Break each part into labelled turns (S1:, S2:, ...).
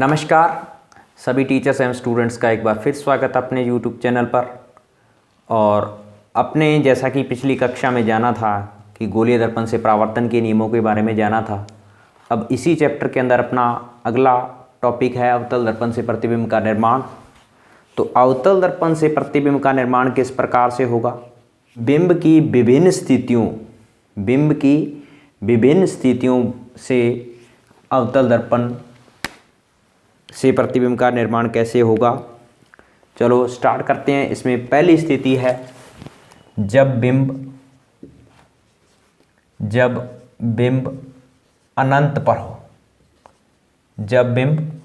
S1: नमस्कार सभी टीचर्स एवं स्टूडेंट्स का एक बार फिर स्वागत अपने यूट्यूब चैनल पर। और अपने जैसा कि पिछली कक्षा में जाना था कि गोलीय दर्पण से परावर्तन के नियमों के बारे में जाना था, अब इसी चैप्टर के अंदर अपना अगला टॉपिक है अवतल दर्पण से प्रतिबिंब का निर्माण। तो अवतल दर्पण से प्रतिबिंब का निर्माण किस प्रकार से होगा? बिंब की विभिन्न स्थितियों से अवतल दर्पण से प्रतिबिंब का निर्माण कैसे होगा? चलो स्टार्ट करते हैं। इसमें पहली स्थिति है जब बिंब अनंत पर हो। जब बिंब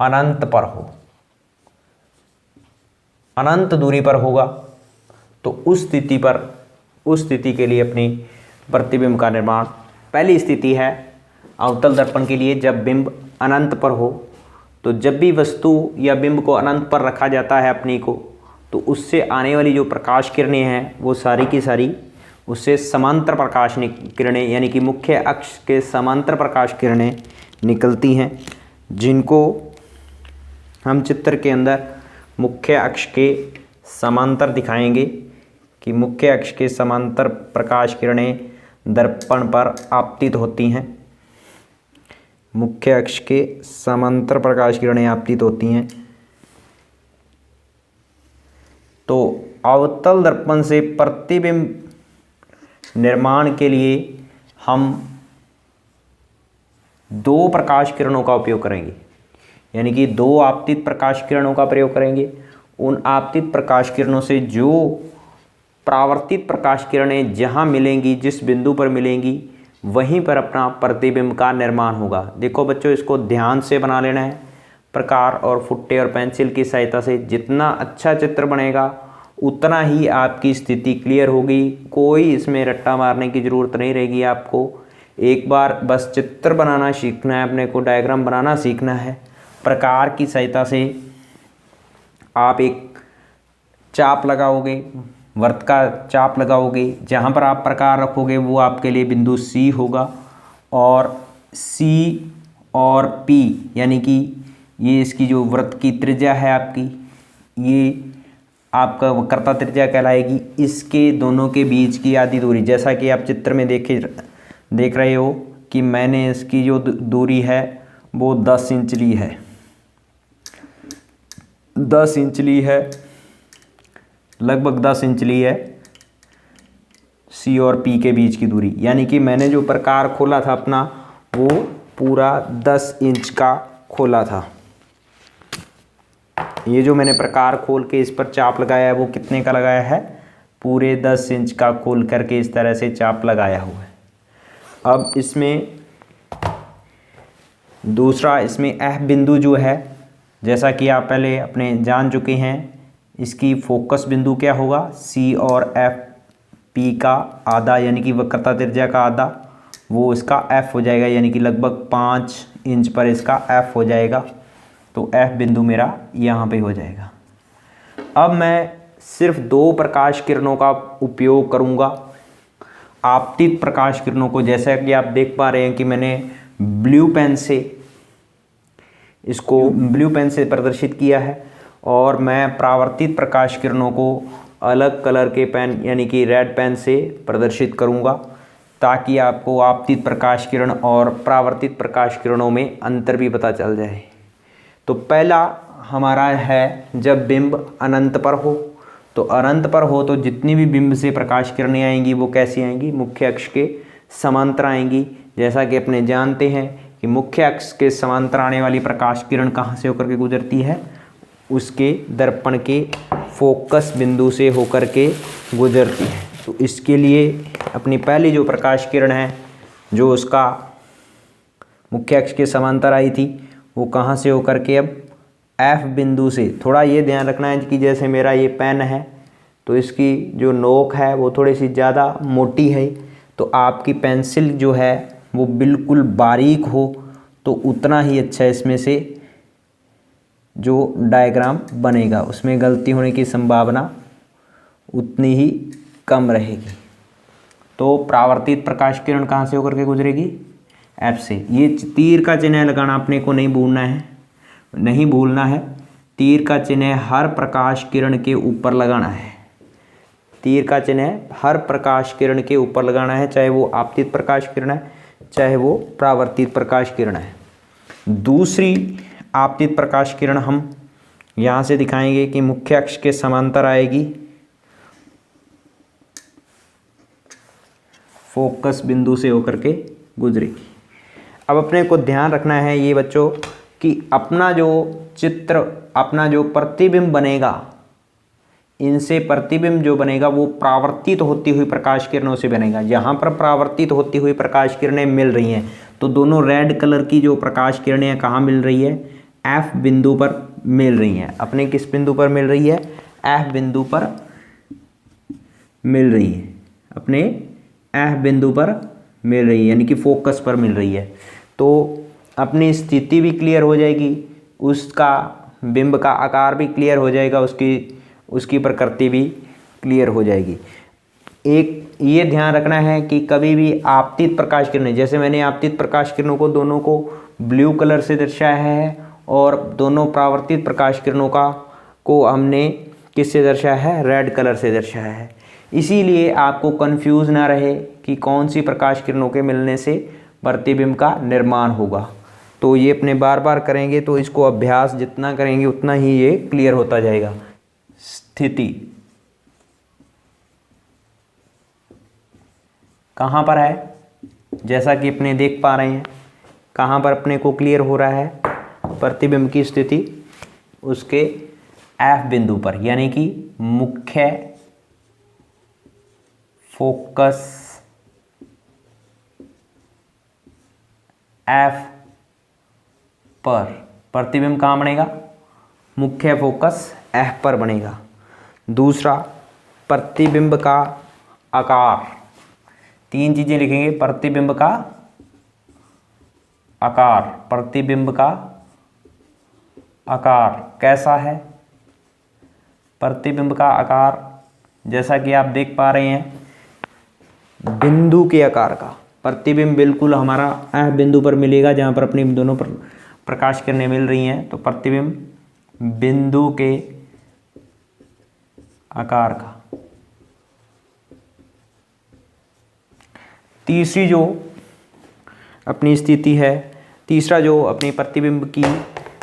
S1: अनंत पर हो, अनंत दूरी पर होगा, तो उस स्थिति के लिए अपनी प्रतिबिंब का निर्माण, पहली स्थिति है अवतल दर्पण के लिए जब बिंब अनंत पर हो। तो जब भी वस्तु या बिंब को अनंत पर रखा जाता है अपनी को, तो उससे आने वाली जो प्रकाश किरणें हैं वो सारी की सारी उससे समांतर प्रकाश किरणें, यानी कि मुख्य अक्ष के समांतर प्रकाश किरणें निकलती हैं, जिनको हम चित्र के अंदर मुख्य अक्ष के समांतर दिखाएंगे कि मुख्य अक्ष के समांतर प्रकाश किरणें दर्पण पर आपतित होती हैं। मुख्य अक्ष के समांतर प्रकाश किरणें आपतित होती हैं। तो अवतल दर्पण से प्रतिबिंब निर्माण के लिए हम दो प्रकाश किरणों का उपयोग करेंगे, यानी कि दो आपतित प्रकाश किरणों का प्रयोग करेंगे। उन आपतित प्रकाश किरणों से जो परावर्तित प्रकाश किरणें जहाँ मिलेंगी, जिस बिंदु पर मिलेंगी, वहीं पर अपना प्रतिबिंब का निर्माण होगा। देखो बच्चों, इसको ध्यान से बना लेना है। प्रकार और फुट्टे और पेंसिल की सहायता से जितना अच्छा चित्र बनेगा उतना ही आपकी स्थिति क्लियर होगी। कोई इसमें रट्टा मारने की ज़रूरत नहीं रहेगी। आपको एक बार बस चित्र बनाना सीखना है, अपने को डायग्राम बनाना सीखना है। प्रकार की सहायता से आप एक चाप लगाओगे, वृत्त का चाप लगाओगे, जहाँ पर आप प्रकार रखोगे वो आपके लिए बिंदु सी होगा। और सी और पी, यानी कि ये इसकी जो वृत्त की त्रिज्या है आपकी, ये आपका वक्रता त्रिज्या कहलाएगी। इसके दोनों के बीच की आधी दूरी, जैसा कि आप चित्र में देख रहे हो कि मैंने इसकी जो दूरी है वो 10 इंच ली है। 10 इंच ली है, लगभग 10 इंच ली है सी और पी के बीच की दूरी। यानी कि मैंने जो प्रकार खोला था अपना, वो पूरा 10 इंच का खोला था। ये जो मैंने प्रकार खोल के इस पर चाप लगाया है वो कितने का लगाया है? पूरे 10 इंच का खोल करके इस तरह से चाप लगाया हुआ है। अब इसमें दूसरा, इसमें एफ बिंदु जो है, जैसा कि आप पहले अपने जान चुके हैं, इसकी फोकस बिंदु क्या होगा? सी और एफ पी का आधा, यानी कि वक्रता त्रिज्या का आधा, वो इसका एफ हो जाएगा, यानी कि लगभग 5 इंच पर इसका एफ हो जाएगा। तो एफ बिंदु मेरा यहाँ पे हो जाएगा। अब मैं सिर्फ दो प्रकाश किरणों का उपयोग करूँगा, आपतित प्रकाश किरणों को। जैसा कि आप देख पा रहे हैं कि मैंने ब्लू पेन से प्रदर्शित किया है, और मैं परावर्तित प्रकाश किरणों को अलग कलर के पेन, यानी कि रेड पेन से प्रदर्शित करूंगा, ताकि आपको आपतित प्रकाश किरण और परावर्तित प्रकाश किरणों में अंतर भी पता चल जाए। तो पहला हमारा है जब बिंब अनंत पर हो। तो अनंत पर हो तो जितनी भी बिंब से प्रकाश किरणें आएंगी वो कैसी आएंगी? मुख्य अक्ष के समांतर आएंगी। जैसा कि अपने जानते हैं कि मुख्य अक्ष के समांतर आने वाली प्रकाश किरण कहाँ से होकर के गुजरती है? उसके दर्पण के फोकस बिंदु से होकर के गुजरती है। तो इसके लिए अपनी पहली जो प्रकाश किरण है, जो उसका मुख्य अक्ष के समांतर आई थी, वो कहाँ से होकर के अब एफ बिंदु से, थोड़ा ये ध्यान रखना है कि जैसे मेरा ये पेन है तो इसकी जो नोक है वो थोड़ी सी ज़्यादा मोटी है, तो आपकी पेंसिल जो है वो बिल्कुल बारीक हो तो उतना ही अच्छा इसमें से जो डायग्राम बनेगा, उसमें गलती होने की संभावना उतनी ही कम रहेगी। तो परावर्तित प्रकाश किरण कहाँ से होकर के गुजरेगी? F से। ये तीर का चिन्ह लगाना अपने को नहीं भूलना है। तीर का चिन्ह हर प्रकाश किरण के ऊपर लगाना है। तीर का चिन्ह हर प्रकाश किरण के ऊपर लगाना है, चाहे वो आपतित प्रकाश किरण है, चाहे वो परावर्तित प्रकाश किरण है। दूसरी आपतित प्रकाश किरण हम यहाँ से दिखाएंगे कि मुख्य अक्ष के समांतर आएगी, फोकस बिंदु से होकर के गुजरेगी। अब अपने को ध्यान रखना है ये बच्चों कि अपना जो चित्र, अपना जो प्रतिबिंब बनेगा, इनसे प्रतिबिंब जो बनेगा वो परावर्तित होती हुई प्रकाश किरणों से बनेगा। यहाँ पर परावर्तित होती हुई प्रकाश किरणें मिल रही हैं, तो दोनों रेड कलर की जो प्रकाश किरणें हैं कहाँ मिल रही है? F बिंदु पर मिल रही हैं। अपने किस बिंदु पर मिल रही है? F बिंदु पर मिल रही है, अपने F बिंदु पर मिल रही है, यानी कि फोकस पर मिल रही है। तो अपनी स्थिति भी क्लियर हो जाएगी, उसका बिंब का आकार भी क्लियर हो जाएगा, उसकी प्रकृति भी क्लियर हो जाएगी। एक ये ध्यान रखना है कि कभी भी आपतित प्रकाश किरणें, जैसे मैंने आपतित प्रकाश किरणों को दोनों को ब्लू कलर से दर्शाया है और दोनों परावर्तित प्रकाश किरणों को हमने किससे दर्शाया है? रेड कलर से दर्शाया है। इसीलिए आपको कंफ्यूज ना रहे कि कौन सी प्रकाश किरणों के मिलने से प्रतिबिंब का निर्माण होगा। तो ये अपने बार बार करेंगे तो इसको अभ्यास जितना करेंगे उतना ही ये क्लियर होता जाएगा। स्थिति कहाँ पर है? जैसा कि अपने देख पा रहे हैं, कहाँ पर अपने को क्लियर हो रहा है प्रतिबिंब की स्थिति? उसके F बिंदु पर, यानी कि मुख्य फोकस F पर प्रतिबिंब कहाँ बनेगा? मुख्य फोकस F पर बनेगा। दूसरा, प्रतिबिंब का आकार। तीन चीजें लिखेंगे। प्रतिबिंब का आकार, प्रतिबिंब का आकार कैसा है? प्रतिबिंब का आकार जैसा कि आप देख पा रहे हैं, बिंदु के आकार का। प्रतिबिंब बिल्कुल हमारा F बिंदु पर मिलेगा जहाँ पर अपनी दोनों पर प्रकाश किरणें मिल रही हैं, तो प्रतिबिंब बिंदु के आकार का। तीसरी जो अपनी स्थिति है, तीसरा जो अपनी प्रतिबिंब की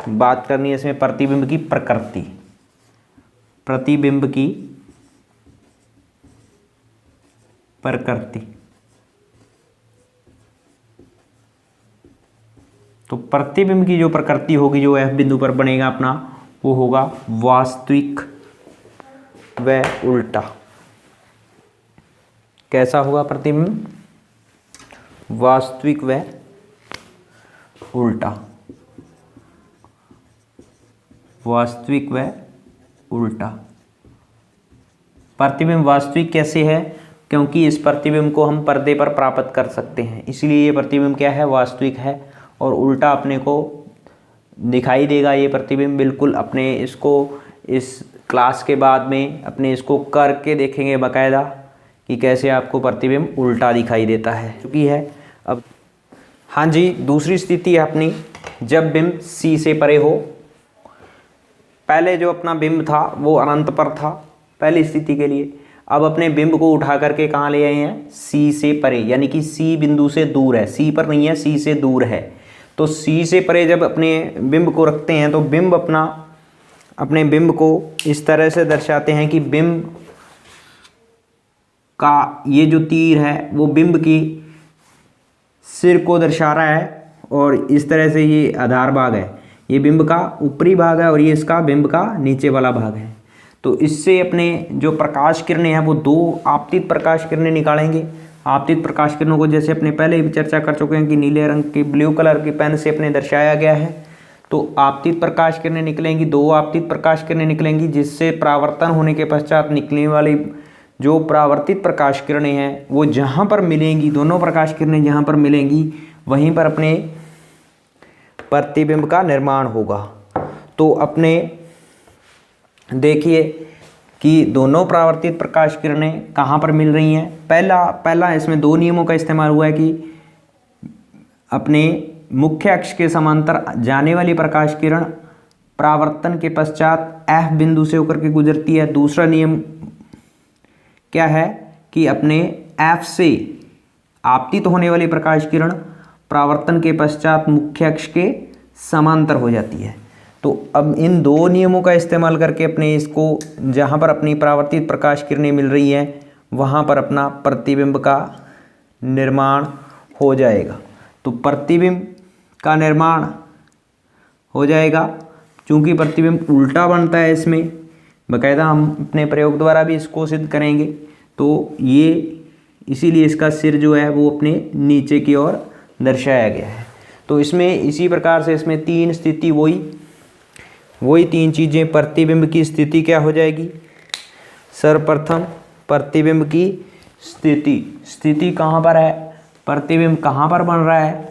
S1: बात करनी है, इसमें प्रतिबिंब की प्रकृति। प्रतिबिंब की प्रकृति, तो प्रतिबिंब की जो प्रकृति होगी, जो F बिंदु पर बनेगा अपना, वो होगा वास्तविक व उल्टा। कैसा होगा प्रतिबिंब? वास्तविक व उल्टा। वास्तविक व उल्टा। प्रतिबिंब वास्तविक कैसे है? क्योंकि इस प्रतिबिंब को हम पर्दे पर प्राप्त कर सकते हैं, इसलिए ये प्रतिबिंब क्या है? वास्तविक है। और उल्टा अपने को दिखाई देगा ये प्रतिबिंब बिल्कुल। अपने इसको इस क्लास के बाद में अपने इसको करके देखेंगे बाकायदा कि कैसे आपको प्रतिबिंब उल्टा दिखाई देता है, चूँकि है। अब हाँ जी, दूसरी स्थिति है अपनी, जब बिंब C से परे हो। पहले जो अपना बिंब था वो अनंत पर था पहली स्थिति के लिए। अब अपने बिंब को उठा करके कहाँ ले आए हैं? C से परे, यानी कि C बिंदु से दूर है, C पर नहीं है, C से दूर है। तो C से परे जब अपने बिंब को रखते हैं तो बिंब अपने बिंब को इस तरह से दर्शाते हैं कि बिंब का ये जो तीर है वो बिंब की सिर को दर्शा रहा है, और इस तरह से ये आधार भाग है, ये बिंब का ऊपरी भाग है और ये इसका बिंब का नीचे वाला भाग है। तो इससे अपने जो प्रकाश किरणें हैं वो दो आपतित प्रकाश किरणें निकालेंगे। आपतित प्रकाश किरणों को जैसे अपने पहले भी चर्चा कर चुके हैं कि नीले रंग की ब्लू कलर की पेन से अपने दर्शाया गया है। तो आपतित प्रकाश किरणें निकलेंगी, दो आपतित प्रकाश किरणें निकलेंगी, जिससे परावर्तन होने के पश्चात निकलने वाली जो परावर्तित प्रकाश किरणें हैं वो जहाँ पर मिलेंगी, दोनों प्रकाश किरणें जहाँ पर मिलेंगी वहीं पर अपने प्रतिबिंब का निर्माण होगा। तो अपने देखिए कि दोनों परावर्तित प्रकाश किरणें कहाँ पर मिल रही हैं। पहला इसमें दो नियमों का इस्तेमाल हुआ है कि अपने मुख्य अक्ष के समांतर जाने वाली प्रकाश किरण परावर्तन के पश्चात F बिंदु से होकर के गुजरती है। दूसरा नियम क्या है कि अपने F से आपतित होने वाली प्रकाश किरण परावर्तन के पश्चात मुख्य अक्ष के समांतर हो जाती है। तो अब इन दो नियमों का इस्तेमाल करके अपने इसको जहाँ पर अपनी परावर्तित प्रकाश किरणें मिल रही हैं वहाँ पर अपना प्रतिबिंब का निर्माण हो जाएगा। तो प्रतिबिंब का निर्माण हो जाएगा। चूँकि प्रतिबिंब उल्टा बनता है, इसमें बाकायदा हम अपने प्रयोग द्वारा भी इसको सिद्ध करेंगे। तो ये इसीलिए इसका सिर जो है वो अपने नीचे की ओर दर्शाया गया है। तो इसमें इसी प्रकार से इसमें तीन स्थिति वही तीन चीज़ें। प्रतिबिंब की स्थिति क्या हो जाएगी? सर्वप्रथम प्रतिबिंब की स्थिति कहाँ पर है, प्रतिबिंब कहाँ पर बन रहा है,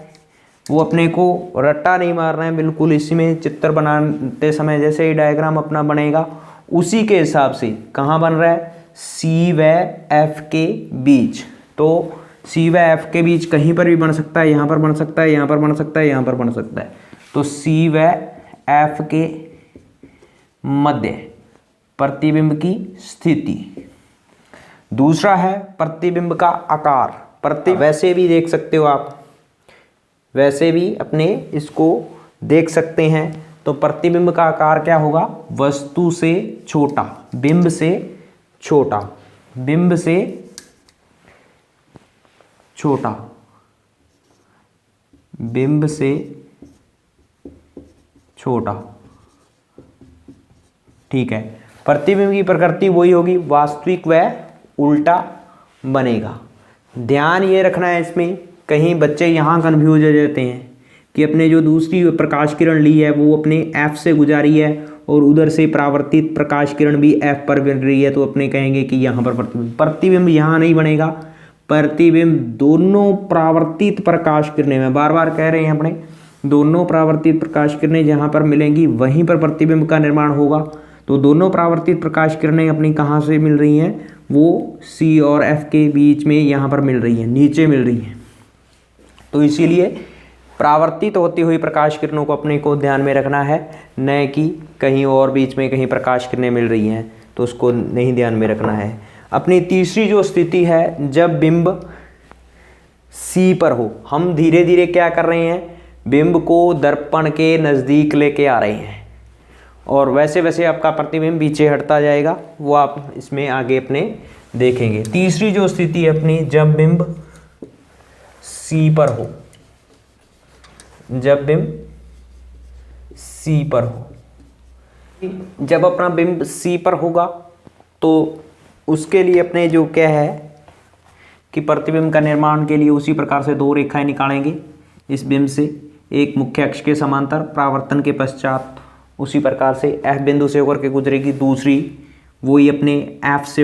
S1: वो अपने को रट्टा नहीं मारना है बिल्कुल। इसमें चित्र बनाते समय जैसे ही डायग्राम अपना बनेगा उसी के हिसाब से कहाँ बन रहा है, सी व एफ के बीच। तो सी व एफ के बीच कहीं पर भी बन सकता है, यहाँ पर बन सकता है, यहाँ पर बन सकता है, यहाँ पर बन सकता है। तो सी व एफ के मध्य प्रतिबिंब की स्थिति। दूसरा है प्रतिबिंब का आकार। वैसे भी देख सकते हो आप, वैसे भी अपने इसको देख सकते हैं। तो प्रतिबिंब का आकार क्या होगा? वस्तु से छोटा, बिंब से छोटा, बिंब से छोटा, बिंब से छोटा। ठीक है। प्रतिबिंब की प्रकृति वही होगी, वास्तविक व उल्टा बनेगा। ध्यान ये रखना है इसमें, कहीं बच्चे यहाँ कन्फ्यूज हो जाते हैं कि अपने जो दूसरी प्रकाश किरण ली है वो अपने F से गुजारी है और उधर से परावर्तित प्रकाश किरण भी F पर बन रही है, तो अपने कहेंगे कि यहाँ पर प्रतिबिंब यहाँ नहीं बनेगा। प्रतिबिंब दोनों परावर्तित प्रकाश किरणें, मैं बार बार कह रहे हैं अपने, दोनों परावर्तित प्रकाश किरणें जहाँ पर मिलेंगी वहीं पर प्रतिबिंब का निर्माण होगा। तो दोनों परावर्तित प्रकाश किरणें अपनी कहाँ से मिल रही हैं? वो C और F के बीच में यहाँ पर मिल रही हैं, नीचे मिल रही हैं। तो इसीलिए परावर्तित होती हुई प्रकाश किरणों को अपने को ध्यान में रखना है, न कि कहीं और बीच में कहीं प्रकाश किरणें मिल रही हैं तो उसको नहीं ध्यान में रखना है। अपनी तीसरी जो स्थिति है, जब बिंब C पर हो, हम धीरे धीरे क्या कर रहे हैं, बिंब को दर्पण के नज़दीक लेके आ रहे हैं और वैसे वैसे आपका प्रतिबिंब पीछे हटता जाएगा, वो आप इसमें आगे अपने देखेंगे। तीसरी जो स्थिति है अपनी, जब बिंब C पर हो, जब बिंब C पर हो, जब अपना बिंब C पर होगा तो उसके लिए अपने जो क्या है कि प्रतिबिंब का निर्माण के लिए उसी प्रकार से दो रेखाएं निकालेंगे इस बिंब से, एक मुख्य अक्ष के समांतर परावर्तन के पश्चात उसी प्रकार से F बिंदु से होकर के गुजरेगी, दूसरी वही अपने F से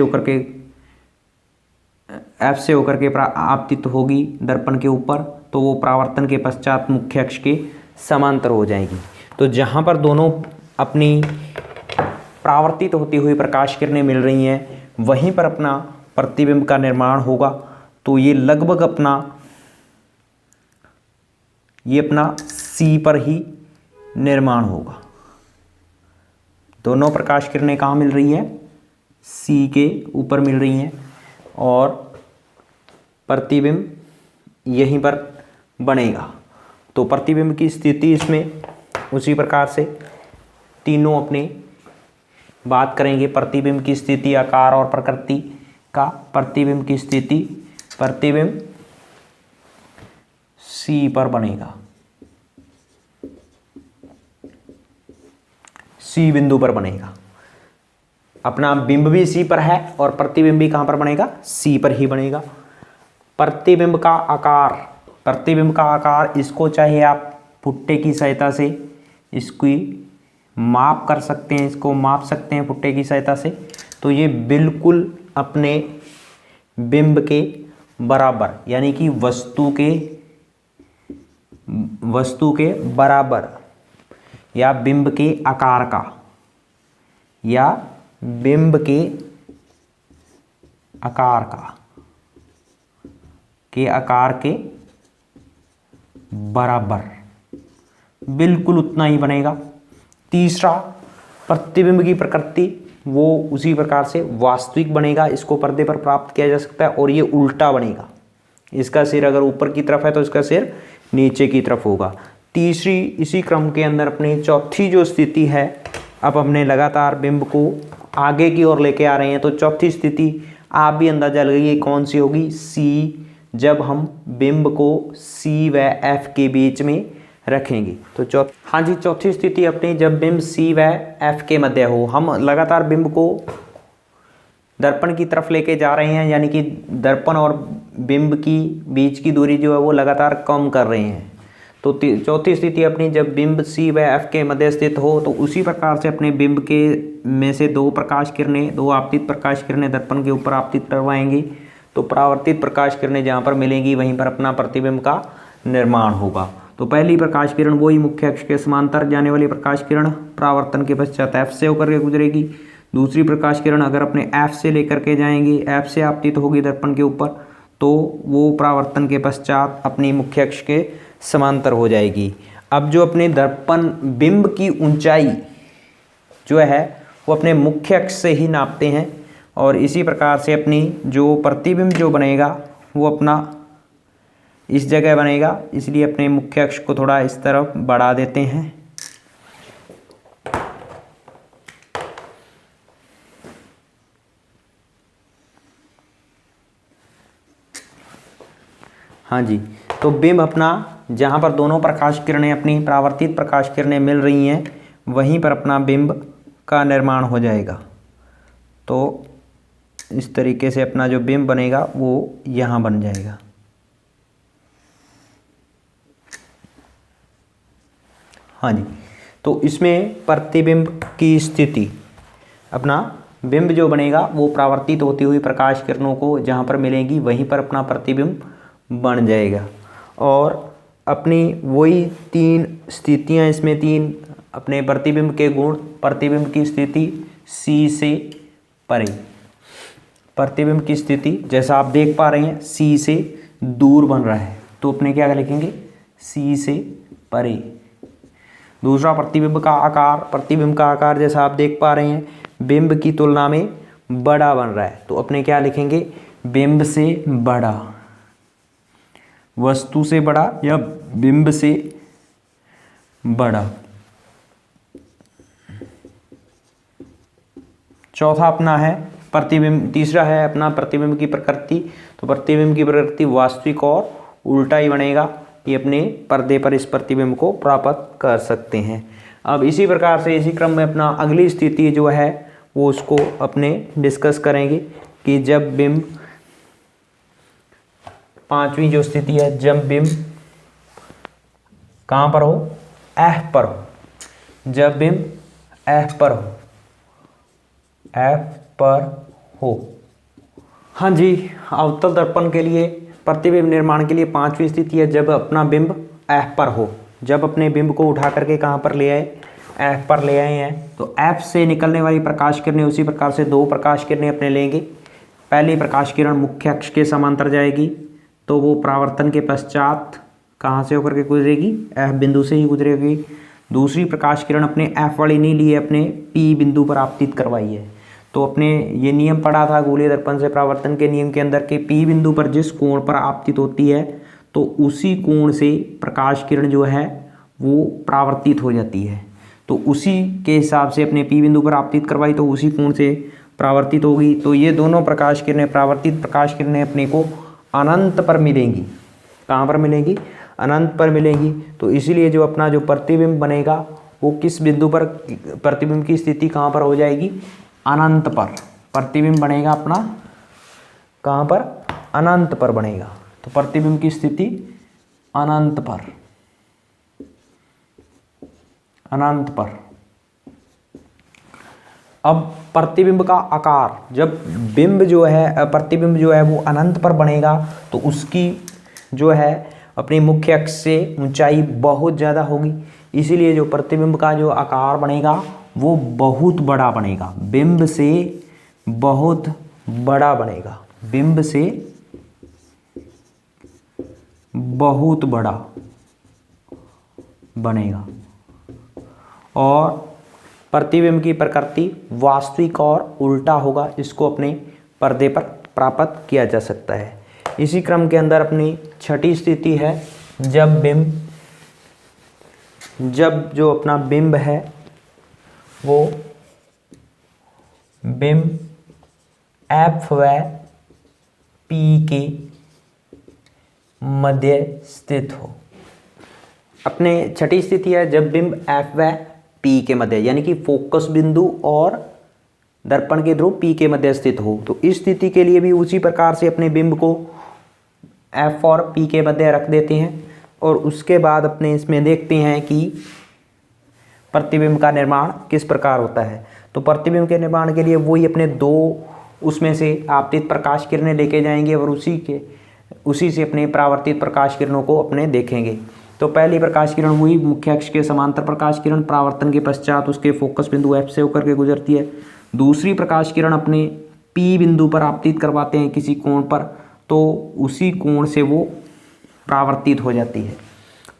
S1: होकर के आपतित होगी दर्पण के ऊपर, तो वो परावर्तन के पश्चात मुख्य अक्ष के समांतर हो जाएगी। तो जहाँ पर दोनों अपनी परावर्तित होती हुई प्रकाश किरणें मिल रही हैं वहीं पर अपना प्रतिबिंब का निर्माण होगा। तो ये लगभग अपना C पर ही निर्माण होगा। दोनों प्रकाश किरणें कहाँ मिल रही हैं? C के ऊपर मिल रही हैं और प्रतिबिंब यहीं पर बनेगा। तो प्रतिबिंब की स्थिति इसमें उसी प्रकार से तीनों अपने बात करेंगे। प्रतिबिंब की स्थिति, आकार और प्रकृति का। प्रतिबिंब की स्थिति, प्रतिबिंब C पर बनेगा, C बिंदु पर बनेगा। अपना बिंब भी C पर है और प्रतिबिंब भी कहाँ पर बनेगा? C पर ही बनेगा। प्रतिबिंब का आकार, प्रतिबिंब का आकार, इसको चाहे आप फुट्टे की सहायता से इसकी माप कर सकते हैं, इसको माप सकते हैं फुट्टे की सहायता से। तो ये बिल्कुल अपने बिंब के बराबर, यानी कि वस्तु के बराबर या बिंब के आकार का, या बिंब के आकार के बराबर, बिल्कुल उतना ही बनेगा। तीसरा, प्रतिबिंब की प्रकृति वो उसी प्रकार से वास्तविक बनेगा, इसको पर्दे पर प्राप्त किया जा सकता है, और ये उल्टा बनेगा। इसका सिर अगर ऊपर की तरफ है तो इसका सिर नीचे की तरफ होगा। तीसरी, इसी क्रम के अंदर अपनी चौथी जो स्थिति है, अब हमने लगातार बिंब को आगे की ओर लेके आ रहे हैं, तो चौथी स्थिति आप भी अंदाजा लगाइए कौन सी होगी, सी। जब हम बिंब को सी व एफ के बीच में रखेंगे तो हाँ जी, चौथी स्थिति अपनी जब बिंब सी व एफ के मध्य हो। हम लगातार बिंब को दर्पण की तरफ लेके जा रहे हैं, यानी कि दर्पण और बिंब की बीच की दूरी जो है वो लगातार कम कर रहे हैं। तो चौथी स्थिति अपनी जब बिंब सी व एफ के मध्य स्थित हो, तो उसी प्रकार से अपने बिंब के में से दो आपतित प्रकाश किरणें दर्पण के ऊपर आपतित करवाएंगी। तो परावर्तित प्रकाश किरणें जहाँ पर मिलेंगी वहीं पर अपना प्रतिबिंब का निर्माण होगा। तो पहली प्रकाश किरण वही मुख्य अक्ष के समांतर जाने वाली प्रकाश किरण परावर्तन के पश्चात एफ से होकर के गुजरेगी। दूसरी प्रकाश किरण अगर अपने एफ से लेकर के जाएंगी, एफ से आपतित होगी दर्पण के ऊपर, तो वो परावर्तन के पश्चात अपनी मुख्य अक्ष के समांतर हो जाएगी। अब जो अपने दर्पण बिंब की ऊंचाई जो है वो अपने मुख्य अक्ष से ही नापते हैं, और इसी प्रकार से अपनी जो प्रतिबिंब जो बनेगा वो अपना इस जगह बनेगा, इसलिए अपने मुख्य अक्ष को थोड़ा इस तरफ बढ़ा देते हैं। हाँ जी, तो बिंब अपना जहाँ पर दोनों प्रकाश किरणें अपनी परावर्तित प्रकाश किरणें मिल रही हैं वहीं पर अपना बिंब का निर्माण हो जाएगा। तो इस तरीके से अपना जो बिंब बनेगा वो यहाँ बन जाएगा। हाँ जी, तो इसमें प्रतिबिंब की स्थिति, अपना बिंब जो बनेगा वो परावर्तित होती हुई प्रकाश किरणों को जहाँ पर मिलेंगी वहीं पर अपना प्रतिबिंब बन जाएगा। और अपनी वही तीन स्थितियाँ, इसमें तीन अपने प्रतिबिंब के गुण, प्रतिबिंब की स्थिति सी से परे, प्रतिबिंब की स्थिति जैसा आप देख पा रहे हैं सी से दूर बन रहा है, तो अपने क्या लिखेंगे, सी से परे। दूसरा, प्रतिबिंब का आकार, प्रतिबिंब का आकार जैसा आप देख पा रहे हैं बिंब की तुलना में बड़ा बन रहा है, तो अपने क्या लिखेंगे, बिंब से बड़ा, वस्तु से बड़ा या बिंब से बड़ा। चौथा अपना है प्रतिबिंब, तीसरा है अपना प्रतिबिंब की प्रकृति। तो प्रतिबिंब की प्रकृति वास्तविक और उल्टा ही बनेगा, ये अपने पर्दे पर इस प्रतिबिंब को प्राप्त कर सकते हैं। अब इसी प्रकार से इसी क्रम में अपना अगली स्थिति जो है वो उसको अपने डिस्कस करेंगे कि जब बिंब, पांचवी जो स्थिति है, जब बिंब कहाँ पर हो, एफ पर हो, जब बिंब एफ पर हो, एफ पर हो। हाँ जी, अवतल दर्पण के लिए प्रतिबिंब निर्माण के लिए पांचवी स्थिति है जब अपना बिंब एफ पर हो। जब अपने बिंब को उठा करके कहाँ पर ले आए, एफ पर ले आए हैं, तो एफ से निकलने वाली प्रकाश किरणें उसी प्रकार से दो प्रकाश किरणें अपने लेंगे। पहली प्रकाश किरण मुख्य अक्ष के समांतर जाएगी, तो वो परावर्तन के पश्चात कहाँ से होकर के गुजरेगी, एफ बिंदु से ही गुजरेगी। दूसरी प्रकाश किरण अपने एफ वाली नहीं ली है, अपने पी बिंदु पर आपतित करवाई है। तो अपने ये नियम पढ़ा था गोलीय दर्पण से परावर्तन के नियम के अंदर के पी बिंदु पर जिस कोण पर आपतित होती है तो उसी कोण से प्रकाश किरण जो है वो परावर्तित हो जाती है। तो उसी के हिसाब से अपने पी बिंदु पर आपतित करवाई तो उसी कोण से परावर्तित होगी। तो ये दोनों प्रकाश किरणें, परावर्तित प्रकाश किरणें अपने को अनंत पर मिलेंगी। कहाँ पर मिलेंगी, अनंत पर मिलेंगी। तो इसीलिए जो अपना जो प्रतिबिंब बनेगा वो किस बिंदु पर, प्रतिबिंब की स्थिति कहाँ पर हो जाएगी, अनंत पर। प्रतिबिंब बनेगा अपना कहाँ पर, अनंत पर बनेगा। तो प्रतिबिंब की स्थिति अनंत पर, अनंत पर। अब प्रतिबिंब का आकार, जब बिंब जो है, प्रतिबिंब जो है वो अनंत पर बनेगा तो उसकी जो है अपनी मुख्य अक्ष से ऊंचाई बहुत ज़्यादा होगी। इसीलिए जो प्रतिबिंब का जो आकार बनेगा वो बहुत बड़ा बनेगा, बिंब से बहुत बड़ा बनेगा, बिंब से बहुत बड़ा। बनेगा। और प्रतिबिंब की प्रकृति वास्तविक और उल्टा होगा, इसको अपने पर्दे पर प्राप्त किया जा सकता है। इसी क्रम के अंदर अपनी छठी स्थिति है जब जो अपना बिंब है वो बिंब F व P के मध्य स्थित हो। अपने छठी स्थिति है जब बिंब F व P के मध्य, यानी कि फोकस बिंदु और दर्पण के ध्रुव P के मध्य स्थित हो। तो इस स्थिति के लिए भी उसी प्रकार से अपने बिंब को F और P के मध्य रख देते हैं और उसके बाद अपने इसमें देखते हैं कि प्रतिबिंब का निर्माण किस प्रकार होता है। तो प्रतिबिंब के निर्माण के लिए वही अपने दो उसमें से आपतित प्रकाश किरणें लेके जाएंगे और उसी से अपने परावर्तित प्रकाश किरणों को अपने देखेंगे। तो पहली प्रकाश किरण हुई मुख्य अक्ष के समांतर प्रकाश किरण, परावर्तन के पश्चात उसके फोकस बिंदु F से होकर के गुजरती है। दूसरी प्रकाश किरण अपने P बिंदु पर आपतित करवाते हैं किसी कोण पर, तो उसी कोण से वो परावर्तित हो जाती है।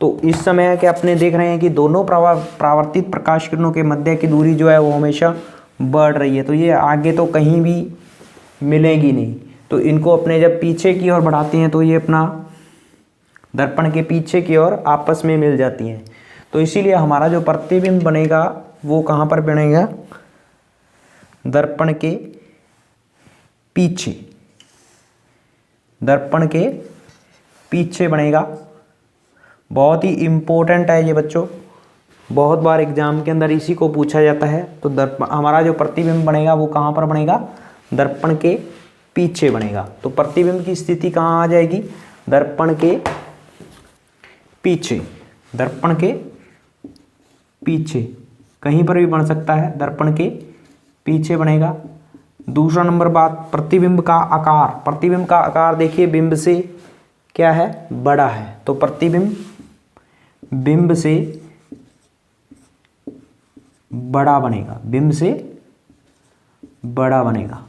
S1: तो इस समय के अपने देख रहे हैं कि दोनों परावर्तित प्रकाश किरणों के मध्य की दूरी जो है वो हमेशा बढ़ रही है, तो ये आगे तो कहीं भी मिलेगी नहीं। तो इनको अपने जब पीछे की ओर बढ़ाते हैं तो ये अपना दर्पण के पीछे की ओर आपस में मिल जाती हैं। तो इसीलिए हमारा जो प्रतिबिंब बनेगा वो कहाँ पर बनेगा, दर्पण के पीछे, दर्पण के पीछे बनेगा। बहुत ही इम्पोर्टेंट है ये बच्चों, बहुत बार एग्जाम के अंदर इसी को पूछा जाता है। तो दर्पण हमारा जो प्रतिबिंब बनेगा वो कहाँ पर बनेगा, दर्पण के पीछे बनेगा। तो प्रतिबिंब की स्थिति कहाँ आ जाएगी, दर्पण के पीछे, दर्पण के पीछे कहीं पर भी बन सकता है, दर्पण के पीछे बनेगा। दूसरा नंबर बात, प्रतिबिंब का आकार, प्रतिबिंब का आकार देखिए बिंब से क्या है, बड़ा है, तो प्रतिबिंब बिंब से बड़ा बनेगा, बिंब से बड़ा बनेगा।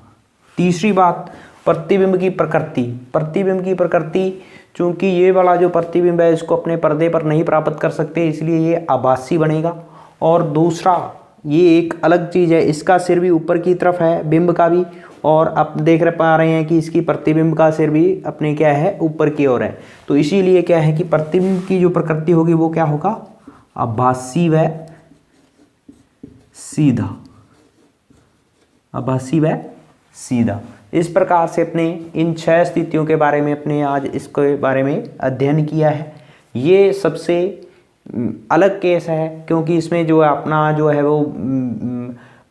S1: तीसरी बात, प्रतिबिंब की प्रकृति, प्रतिबिंब की प्रकृति, चूंकि ये वाला जो प्रतिबिंब है इसको अपने पर्दे पर नहीं प्राप्त कर सकते, इसलिए ये आभासी बनेगा। और दूसरा, ये एक अलग चीज़ है, इसका सिर भी ऊपर की तरफ है, बिंब का भी, और आप देख पा रहे हैं कि इसकी प्रतिबिंब का सिर भी अपने क्या है, ऊपर की ओर है। तो इसीलिए क्या है कि प्रतिबिंब की जो प्रकृति होगी वो क्या होगा, आभासी व सीधा, आभासी व सीधा। इस प्रकार से अपने इन 6 स्थितियों के बारे में अपने आज इसके बारे में अध्ययन किया है। ये सबसे अलग केस है क्योंकि इसमें जो अपना जो है वो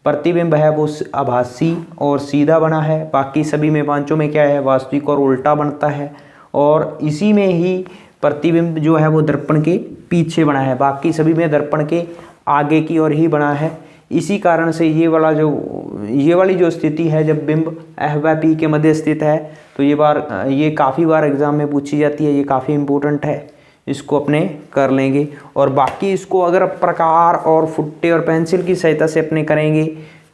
S1: प्रतिबिंब है वो आभासी और सीधा बना है। बाकी सभी में पांचों में क्या है, वास्तविक और उल्टा बनता है। और इसी में ही प्रतिबिंब जो है वो दर्पण के पीछे बना है, बाकी सभी में दर्पण के आगे की ओर ही बना है। इसी कारण से ये वाली जो स्थिति है जब बिंब F व P के मध्य स्थित है, तो ये काफ़ी बार एग्जाम में पूछी जाती है, ये काफ़ी इम्पोर्टेंट है, इसको अपने कर लेंगे। और बाकी इसको अगर प्रकार और फुट्टे और पेंसिल की सहायता से अपने करेंगे,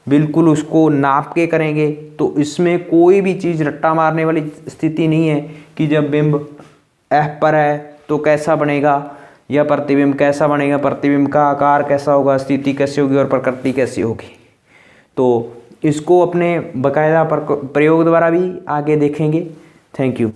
S1: बिल्कुल उसको नाप के करेंगे, तो इसमें कोई भी चीज़ रट्टा मारने वाली स्थिति नहीं है कि जब बिंब F पर है तो कैसा बनेगा या प्रतिबिंब कैसा बनेगा, प्रतिबिंब का आकार कैसा होगा, स्थिति कैसी होगी और प्रकृति कैसी होगी। तो इसको अपने बाकायदा प्रयोग द्वारा भी आगे देखेंगे। Thank you.